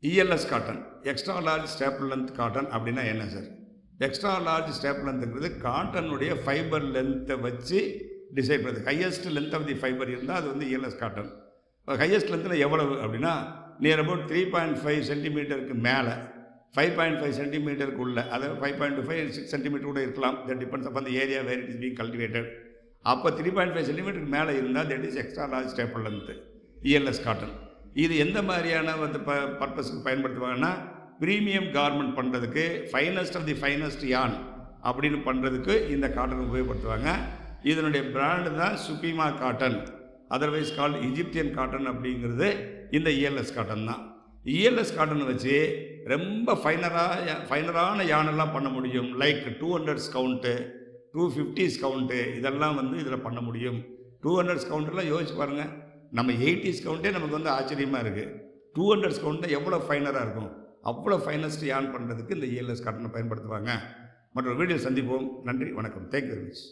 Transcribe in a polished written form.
ELS cotton, extra large staple length cotton அப்படின்னா என்ன sir? Extra large staple லென்த்துங்கிறது காட்டனுடைய ஃபைபர் லென்த்தை வச்சு டிசைட் பண்ணுறது. Highest length of the fibre இருந்தால் அது வந்து இஎல்எஸ் காட்டன். இப்போ ஹையஸ்ட் லென்த்தில் எவ்வளவு அப்படின்னா நியர் அபவுட் 3.5 சென்டிமீட்டருக்கு மேலே 5.5 சென்டிமீட்டருக்கு உள்ள, அதாவது 5.25 6 சென்டிமீட்டர் கூட இருக்கலாம். That depends upon the area where it is being cultivated. அப்போ 3.5 சென்டிமீட்டருக்கு மேலே இருந்தால் that is extra large staple length, ELS cotton. இது எந்த மாதிரியான வந்து பர்பஸுக்கு பயன்படுத்துவாங்கன்னா, ப்ரீமியம் கார்மெண்ட் பண்ணுறதுக்கு, finest of the finest yarn அப்படின்னு பண்ணுறதுக்கு இந்த காட்டன் உபயோகப்படுத்துவாங்க. இதனுடைய பிராண்டு தான் Supima cotton, otherwise called Egyptian cotton. அப்படிங்கிறது இந்த இஎல்எஸ் காட்டன் தான். இஎல்எஸ் காட்டன் வச்சு ரொம்ப ஃபைனரான யானெல்லாம் பண்ண முடியும். லைக் 200 கவுண்ட்டு, 250 கவுண்ட்டு, இதெல்லாம் வந்து இதில் பண்ண முடியும். 200 கவுண்டெல்லாம் யோசிச்சு பாருங்கள். நம்ம 80s கவுண்ட்டே நமக்கு வந்து ஆச்சரியமாக இருக்குது. 200 கவுண்ட்டு எவ்வளோ ஃபைனராக இருக்கும். அவ்வளோ ஃபைனஸ்ட் யான் பண்ணுறதுக்கு இந்த இஎல்எஸ் காட்டனை பயன்படுத்துவாங்க. மற்றொரு வீடியோ சந்திப்போம். நன்றி, வணக்கம். Thank you very much.